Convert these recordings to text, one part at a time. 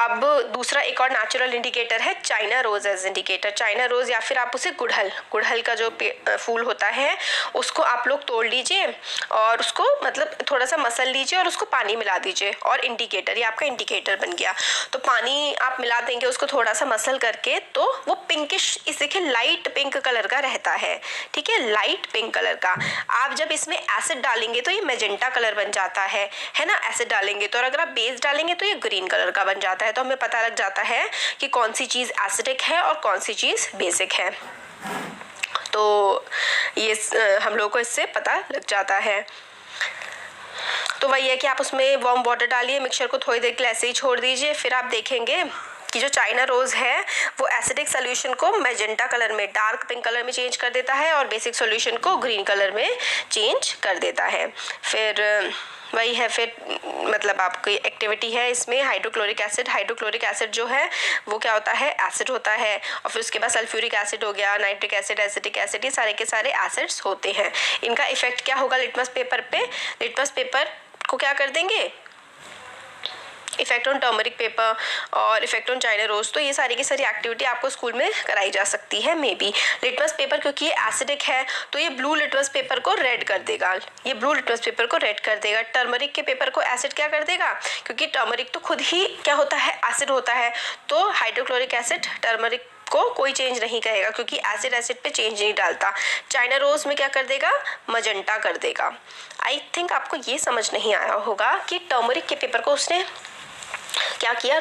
अब दूसरा एक और नेचुरल इंडिकेटर है China rose as indicator. China rose या फिर आप उसे गुड़हल का जो फूल होता है उसको आप लोग तोड़ लीजिए और उसको मतलब थोड़ा सा मसल लीजिए और उसको पानी मिला दीजिए और इंडिकेटर, ये आपका इंडिकेटर बन गया। तो पानी आप मिला देंगे उसको थोड़ा सा मसल करके, तो वो पिंकिश, इस देखिए लाइट पिंक कलर का रहता है, ठीक है, लाइट पिंक कलर का। आप जब इसमें एसिड डालेंगे तो ये मैजेंटा कलर बन जाता है ना, एसिड डालेंगे तो, और अगर आप बेस डालेंगे तो ये ग्रीन कलर का बन जाता है। तो हमें पता लग जाता है कि कौन सी चीज़ एसिडिक है और कौन सी चीज़ बेसिक है। तो ये हम लोगों को इससे पता लग जाता है। तो वही है कि आप उसमें वार्म वाटर डालिए, मिक्सचर को थोड़ी देर के लिए ऐसे ही छोड़ दीजिए, फिर आप देखेंगे कि जो चाइना रोज है वो एसिडिक सोल्यूशन को मैजेंटा कलर में, डार्क पिंक कलर में चेंज कर देता है और बेसिक सोल्यूशन को ग्रीन कलर में चेंज कर देता है। फिर वही है, फिर मतलब आपकी एक्टिविटी है इसमें हाइड्रोक्लोरिक एसिड जो है वो क्या होता है, एसिड होता है। और फिर उसके बाद सल्फ्यूरिक एसिड हो गया, नाइट्रिक एसिड, एसिटिक एसिड, ये सारे के सारे एसिड्स होते हैं। इनका इफेक्ट क्या होगा लिटमस पेपर पे, लिटमस पेपर को क्या कर देंगे, इफेक्ट ऑन टर्मरिक पेपर और इफेक्ट ऑन चाइना रोज। तो ये सारी की सारी एक्टिविटी आपको स्कूल में कराई जा सकती है मे बी। लिटमस पेपर क्योंकि ये एसिडिक है तो ये ब्लू लिटमस पेपर को रेड कर देगा, ये ब्लू लिटमस पेपर को रेड कर देगा। टर्मरिक के पेपर को एसिड क्या कर देगा, क्योंकि टर्मरिक तो खुद ही क्या होता है, एसिड होता है। तो हाइड्रोक्लोरिक एसिड टर्मरिक को कोई चेंज नहीं करेगा क्योंकि एसिड पे चेंज नहीं डालता। चाइना रोज में क्या कर देगा, मजेंटा कर देगा। आई थिंक आपको ये समझ नहीं आया होगा कि टर्मरिक के पेपर को उसने क्या किया,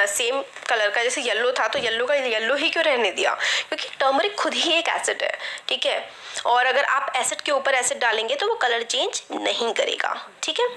सेम कलर का जैसे येलो था तो येलो का येलो ही क्यों रहने दिया, क्योंकि टर्मरिक खुद ही एक एसिड है, ठीक है। और अगर आप एसिड के ऊपर एसिड डालेंगे तो वो कलर चेंज नहीं करेगा, ठीक है।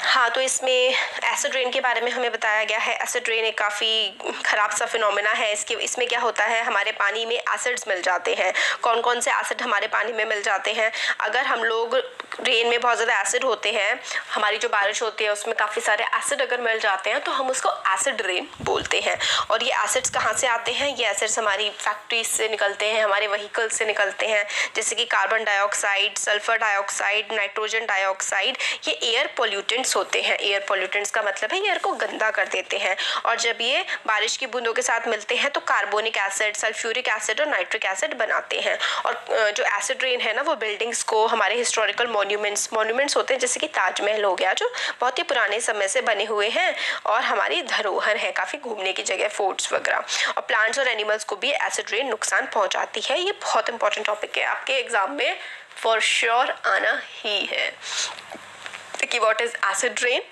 हाँ, तो इसमें एसिड रेन के बारे में हमें बताया गया है। एसिड रेन एक काफ़ी ख़राब सा फिनोमेना है। इसमें क्या होता है, हमारे पानी में एसिड्स मिल जाते हैं। कौन कौन से एसिड हमारे पानी में मिल जाते हैं, अगर हम लोग रेन में बहुत ज़्यादा एसिड होते हैं, हमारी जो बारिश होती है उसमें काफ़ी सारे एसिड अगर मिल जाते हैं तो हम उसको एसिड रेन बोलते हैं। और ये एसिड्स कहाँ से आते हैं, ये एसिड्स हमारी फैक्ट्रीज से निकलते हैं, हमारे व्हीकल से निकलते हैं, जैसे कि carbon dioxide, sulphur dioxide, nitrogen dioxide, ये एयर पोल्यूटेंट्स होते हैं। एयर पोल्यूटेंट्स का मतलब है एयर को गंदा कर देते हैं। और जब ये बारिश की बूंदों के साथ मिलते हैं तो कार्बोनिक एसिड, सल्फ्यूरिक एसिड और नाइट्रिक एसिड बनाते हैं। और जो एसिड रेन है ना वो बिल्डिंग्स को, हमारे हिस्टोरिकल मॉन्यूमेंट्स होते हैं जैसे कि ताजमहल हो गया, जो बहुत ही पुराने समय से बने हुए हैं और हमारी धरोहर है, काफ़ी घूमने की जगह, फोर्ट्स वगैरह। और प्लांट्स और एनिमल्स को भी एसिड रेन नुकसान पहुंचाती है। ये बहुत इंपॉर्टेंट टॉपिक है, आपके एग्जाम में फॉर श्योर आना ही है कि what is acid rain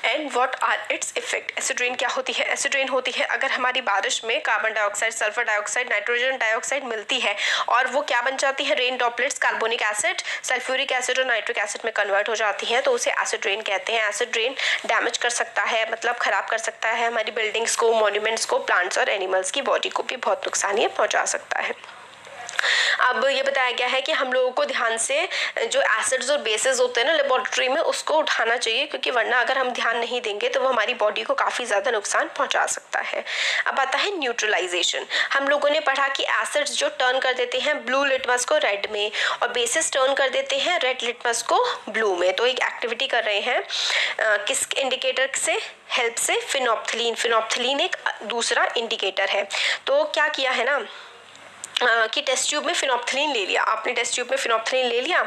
and what are its effect. Acid rain क्या होती है, एसिड रेन होती है अगर हमारी बारिश में carbon dioxide, sulphur dioxide, nitrogen dioxide मिलती है और वो क्या बन जाती है, rain droplets carbonic acid, sulphuric acid और नाइट्रिक एसिड में कन्वर्ट हो जाती हैं, तो उसे एसिड रेन कहते हैं। एसिड रेन डैमेज कर सकता है, मतलब खराब कर सकता है हमारी बिल्डिंग्स को, मॉन्यूमेंट्स को, प्लांट्स और एनिमल्स की बॉडी को भी बहुत नुकसान ये पहुंचा सकता है। अब ये बताया गया है कि हम लोगों को ध्यान से जो एसिड्स और बेसेस होते हैं ना लेबोरेटरी में, उसको उठाना चाहिए, क्योंकि वरना अगर हम ध्यान नहीं देंगे तो वो हमारी बॉडी को काफ़ी ज़्यादा नुकसान पहुंचा सकता है। अब आता है न्यूट्रलाइजेशन। हम लोगों ने पढ़ा कि एसिड्स जो टर्न कर देते हैं ब्लू लिटमस को रेड में और बेसेस टर्न कर देते हैं रेड लिटमस को ब्लू में। तो एक एक्टिविटी कर रहे हैं किस इंडिकेटर से हेल्प से, फिनोप्थलीन एक दूसरा इंडिकेटर है। तो क्या किया है ना कि टेस्ट ट्यूब में फिनोप्थलीन ले लिया, आपने टेस्ट ट्यूब में फिनोप्थलीन ले लिया।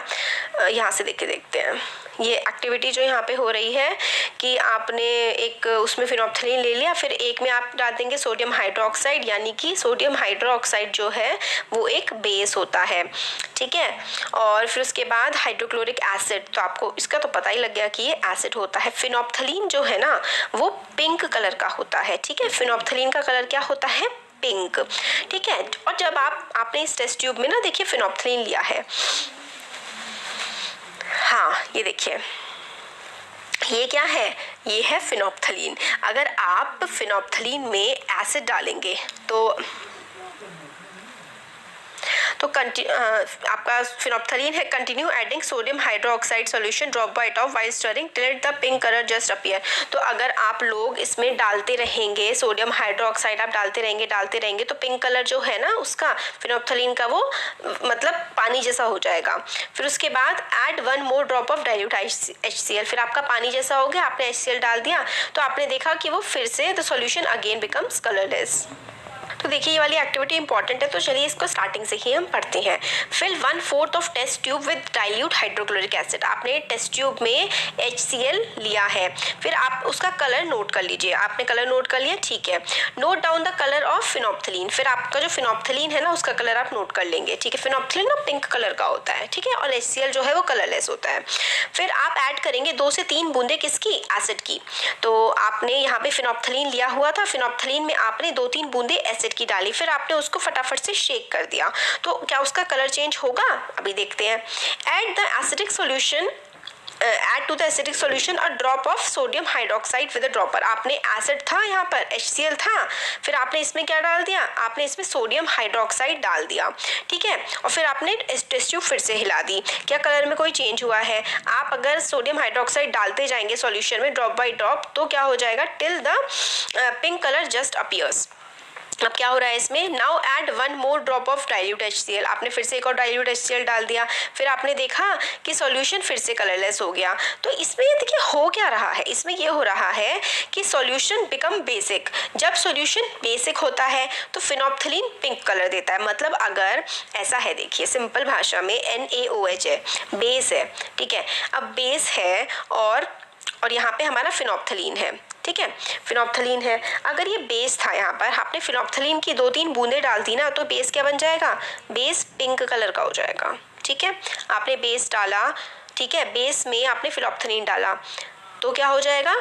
यहाँ से देख के देखते हैं ये एक्टिविटी जो यहाँ पे हो रही है कि आपने एक उसमें फिनोप्थलीन ले लिया, फिर एक में आप डाल देंगे सोडियम हाइड्रोक्साइड, यानी कि सोडियम हाइड्रोक्साइड जो है वो एक बेस होता है, ठीक है। और फिर उसके बाद हाइड्रोक्लोरिक एसिड, तो आपको इसका तो पता ही लग गया कि ये एसिड होता है। फिनोप्थलीन जो है ना वो पिंक कलर का होता है, ठीक है। फिनोप्थलीन का कलर क्या होता है, पिंक, ठीक है। और जब आपने इस टेस्ट ट्यूब में ना देखिए फिनोप्थलीन लिया है, हाँ ये देखिए ये क्या है, ये है फिनोप्थलीन। अगर आप फिनोप्थलीन में एसिड डालेंगे तो आपका फिनोप्थलीन है, continue adding sodium hydroxide solution drop by drop while stirring till the pink colour just appear. तो अगर आप लोग इसमें डालते रहेंगे, सोडियम हाइड्रोक्साइड आप डालते रहेंगे तो पिंक कलर जो है ना उसका फिनोप्थलीन का वो मतलब पानी जैसा हो जाएगा। फिर उसके बाद add 1 more drop of dilute HCl। फिर आपका पानी जैसा हो गया, आपने HCl डाल दिया तो आपने देखा कि वो फिर से the solution again becomes colourless. तो देखिए ये वाली एक्टिविटी इंपॉर्टेंट है, तो चलिए इसको स्टार्टिंग से ही हम पढ़ते हैं। Fill 1/4 of test tube with dilute hydrochloric acid. आपने टेस्ट ट्यूब में HCl लिया है, फिर आप उसका कलर नोट कर लीजिए। आपने कलर नोट कर लिया, ठीक है। Note down the colour of phenolphthalein. फिर आपका जो फिनोप्थलीन है ना उसका कलर आप नोट कर लेंगे, ठीक है। फिनोप्थलीन ना पिंक कलर का होता है, ठीक है, और HCl जो है वो कलरलेस होता है। फिर आप ऐड करेंगे 2 से 3 बूंदे किसकी, एसिड की। तो आपने यहाँ पे फिनोप्थलीन लिया हुआ था, फिनोप्थलीन में आपने 2-3 बूंदे एसिड की डाली, फिर आपने उसको फटाफट से शेक कर दिया। तो क्या उसका कलर चेंज होगा, अभी देखते हैं। Add the acidic solution add to the acidic solution a drop of sodium hydroxide with a dropper। आपने एसिड था यहाँ पर, HCl था, फिर आपने इसमें क्या डाल दिया, आपने इसमें सोडियम हाइड्रोक्साइड डाल दिया, ठीक है। और फिर आपने टेस्ट ट्यूब फिर से हिला दी। क्या कलर में कोई चेंज हुआ है? आप अगर सोडियम हाइड्रोक्साइड डालते जाएंगे सॉल्यूशन में ड्रॉप बाई ड्रॉप तो क्या हो जाएगा, till the pink colour just appears. अब क्या हो रहा है इसमें, now add 1 more drop of dilute HCl। आपने फिर से एक और डाइल्यूट HCl डाल दिया, फिर आपने देखा कि सॉल्यूशन फिर से कलरलेस हो गया। तो इसमें देखिए हो क्या रहा है, इसमें ये हो रहा है कि सॉल्यूशन बिकम बेसिक। जब सॉल्यूशन बेसिक होता है तो फिनोप्थलीन पिंक कलर देता है। मतलब अगर ऐसा है, देखिए सिंपल भाषा में NaOH है, बेस है, ठीक है। अब बेस है और यहाँ पे हमारा फिनोप्थलीन है, ठीक है, फिनोप्थलीन है। अगर ये बेस था, यहाँ पर आपने फिनोप्थलीन की 2-3 बूंदे डाल दी ना तो बेस क्या बन जाएगा, बेस पिंक कलर का हो जाएगा, ठीक है। आपने बेस डाला, ठीक है, बेस में आपने फिनोप्थलीन डाला तो क्या हो जाएगा,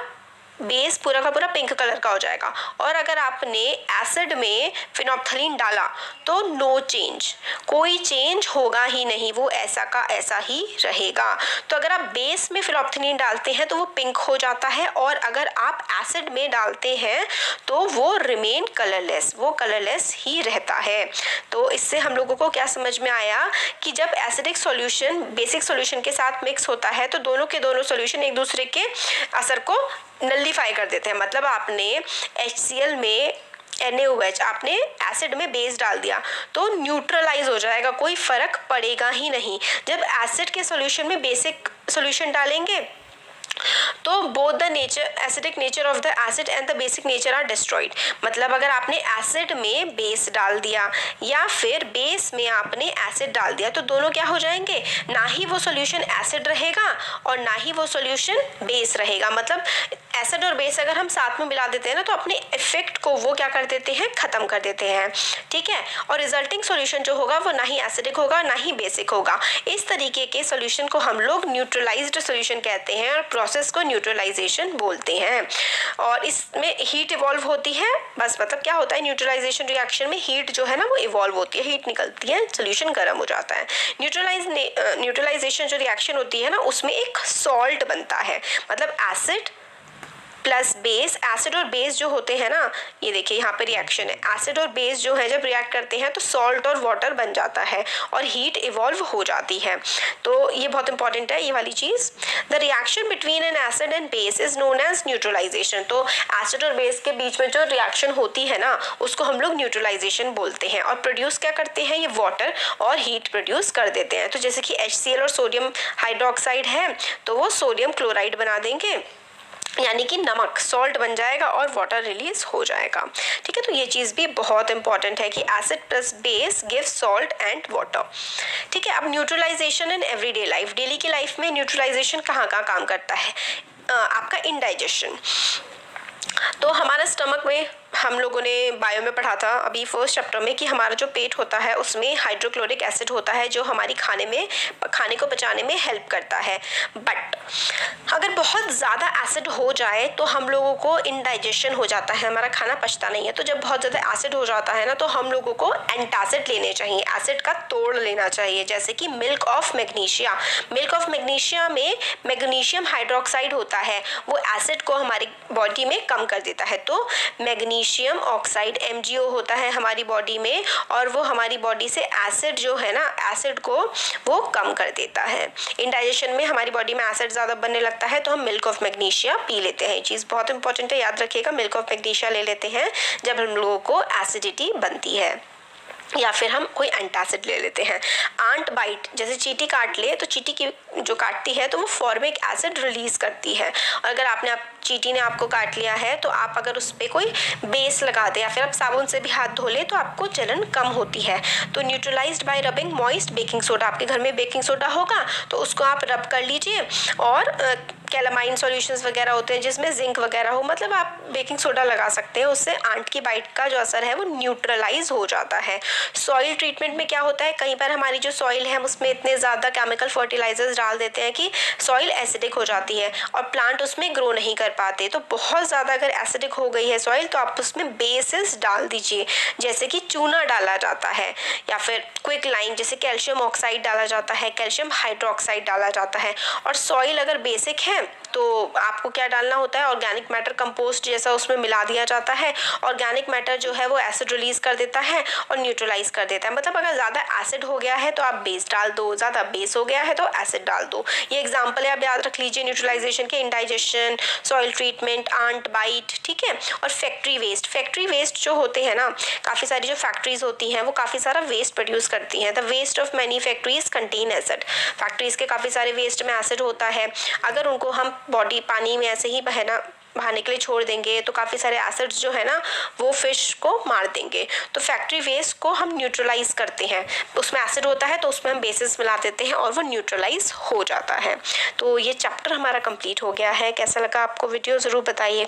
बेस पूरा का पूरा पिंक कलर का हो जाएगा। और अगर आपने एसिड में फिनोप्थलीन डाला तो नो चेंज, कोई चेंज होगा ही नहीं, वो ऐसा का ऐसा ही रहेगा। तो अगर आप बेस में फिनोप्थलीन डालते हैं तो वो पिंक हो जाता है, और अगर आप एसिड में डालते हैं तो वो रिमेन कलरलेस, वो कलरलेस ही रहता है। तो इससे हम लोगों को क्या समझ में आया कि जब एसिडिक सॉल्यूशन बेसिक सॉल्यूशन के साथ मिक्स होता है तो दोनों के दोनों सॉल्यूशन एक दूसरे के असर को नलिफाई कर देते हैं। मतलब आपने HCl में NaOH आपने एसिड में बेस डाल दिया तो न्यूट्रलाइज हो जाएगा, कोई फर्क पड़ेगा ही नहीं। जब एसिड के सॉल्यूशन में बेसिक सॉल्यूशन डालेंगे तो both the nature acidic nature of the acid and the basic nature are destroyed. मतलब अगर आपने एसिड में बेस डाल दिया या फिर बेस में आपने एसिड डाल दिया तो दोनों क्या हो जाएंगे, ना ही वो सॉल्यूशन एसिड रहेगा और ना ही वो सॉल्यूशन बेस रहेगा। मतलब एसिड और बेस अगर हम साथ में मिला देते हैं ना तो अपने इफेक्ट को वो क्या कर देते हैं, खत्म कर देते हैं, ठीक है। और रिजल्टिंग सॉल्यूशन जो होगा वो ना ही एसिडिक होगा ना ही बेसिक होगा। इस तरीके के सॉल्यूशन को हम लोग न्यूट्रलाइज्ड सॉल्यूशन कहते हैं और प्रोसेस को न्यूट्रलाइजेशन बोलते हैं। और इसमें हीट इवॉल्व होती है, बस मतलब क्या होता है, न्यूट्रलाइजेशन रिएक्शन में हीट जो है ना वो इवॉल्व होती है, हीट निकलती है, सॉल्यूशन गर्म हो जाता है। न्यूट्रलाइजेशन जो रिएक्शन होती है ना उसमें एक सॉल्ट बनता है, मतलब एसिड प्लस बेस। एसिड और बेस जो होते हैं ना, ये देखिए यहाँ पे रिएक्शन है, एसिड और बेस जो है जब रिएक्ट करते हैं तो सॉल्ट और वाटर बन जाता है और हीट इवॉल्व हो जाती है। तो ये बहुत इंपॉर्टेंट है ये वाली चीज़। The reaction between an acid and base is known as neutralisation. तो एसिड और बेस के बीच में जो रिएक्शन होती है ना उसको हम लोग न्यूट्रलाइजेशन बोलते हैं। और प्रोड्यूस क्या करते हैं, ये वाटर और हीट प्रोड्यूस कर देते हैं। तो जैसे कि HCl और सोडियम हाइड्रोक्साइड है तो वो सोडियम क्लोराइड बना देंगे, यानी कि नमक, सॉल्ट बन जाएगा और वाटर रिलीज हो जाएगा, ठीक है। तो ये चीज़ भी बहुत इंपॉर्टेंट है कि acid plus base give salt and water, ठीक है। अब neutralisation in everyday life, daily की लाइफ में न्यूट्रलाइजेशन कहाँ कहाँ काम करता है, आपका इंडाइजेशन। तो हमारा स्टमक में हम लोगों ने बायो में पढ़ा था अभी फर्स्ट चैप्टर में कि हमारा जो पेट होता है उसमें हाइड्रोक्लोरिक एसिड होता है जो हमारी खाने को पचाने में हेल्प करता है। बट अगर बहुत ज़्यादा एसिड हो जाए तो हम लोगों को इंडाइजेशन हो जाता है, हमारा खाना पचता नहीं है। तो जब बहुत ज़्यादा एसिड हो जाता है ना तो हम लोगों को एंटासिड लेने चाहिए, एसिड का तोड़ लेना चाहिए। जैसे कि milk of magnesia, milk of magnesia में मैग्नीशियम हाइड्रोक्साइड होता है, वो एसिड को हमारी बॉडी में कम कर देता है। तो मैग्नीशियम मैग्नीशियम ऑक्साइड MgO होता है हमारी बॉडी में, और वो हमारी बॉडी से एसिड जो है ना, एसिड को वो कम कर देता है। इंडाइजेशन में हमारी बॉडी में एसिड ज़्यादा बनने लगता है तो हम मिल्क ऑफ मैग्नीशिया पी लेते हैं। ये चीज़ बहुत इंपॉर्टेंट है, याद रखिएगा। मिल्क ऑफ मैग्नीशिया ले लेते हैं जब हम लोगों को एसिडिटी बनती है, या फिर हम कोई एंटासिड ले लेते हैं। आंट बाइट, जैसे चींटी काट ले तो चींटी की जो काटती है तो वो फॉर्मिक एसिड रिलीज करती है, और अगर चींटी ने आपको काट लिया है तो आप अगर उस पर कोई बेस लगा दे या फिर आप साबुन से भी हाथ धो ले तो आपको जलन कम होती है। तो neutralised bye rubbing moist baking soda, आपके घर में बेकिंग सोडा होगा तो उसको आप रब कर लीजिए, और कैलामाइन सॉल्यूशंस वगैरह होते हैं जिसमें जिंक वगैरह हो, मतलब आप बेकिंग सोडा लगा सकते हैं, उससे आंट की बाइट का जो असर है वो न्यूट्रलाइज हो जाता है। सॉइल ट्रीटमेंट में क्या होता है, कई बार हमारी जो सॉइल है उसमें इतने ज़्यादा केमिकल फर्टिलाइजर्स डाल देते हैं कि सॉइल एसिडिक हो जाती है और प्लांट उसमें ग्रो नहीं कर पाते। तो बहुत ज़्यादा अगर एसिडिक हो गई है सॉइल तो आप उसमें बेसिस डाल दीजिए, जैसे कि चूना डाला जाता है, या फिर क्विक लाइम जैसे कैल्शियम ऑक्साइड डाला जाता है, कैल्शियम हाइड्रोक्साइड डाला जाता है। और सॉइल अगर बेसिक है तो आपको क्या डालना होता है, ऑर्गेनिक मैटर कंपोस्ट जैसा उसमें मिला दिया जाता है। ऑर्गेनिक मैटर जो है वो एसिड रिलीज कर देता है और न्यूट्रलाइज कर देता है। मतलब अगर ज़्यादा एसिड हो गया है तो आप बेस डाल दो, ज़्यादा बेस हो गया है तो एसिड डाल दो। ये एग्जाम्पल है, आप याद रख लीजिए न्यूट्रलाइजेशन के, indigestion, soil treatment, ant bite, ठीक है। और फैक्ट्री वेस्ट, फैक्ट्री वेस्ट जो होते हैं ना, काफ़ी सारी जो फैक्ट्रीज होती हैं वो काफ़ी सारा वेस्ट प्रोड्यूस करती हैं। The waste of many factories contain acid, factories के काफ़ी सारे वेस्ट में एसिड होता है। अगर उनको हम बॉडी पानी में ऐसे ही बहाने के लिए छोड़ देंगे तो काफ़ी सारे एसिड्स जो है ना वो फिश को मार देंगे। तो फैक्ट्री वेस्ट को हम न्यूट्रलाइज करते हैं, उसमें एसिड होता है तो उसमें हम बेसिस मिला देते हैं और वो न्यूट्रलाइज हो जाता है। तो ये चैप्टर हमारा कंप्लीट हो गया है। कैसा लगा आपको वीडियो ज़रूर बताइए।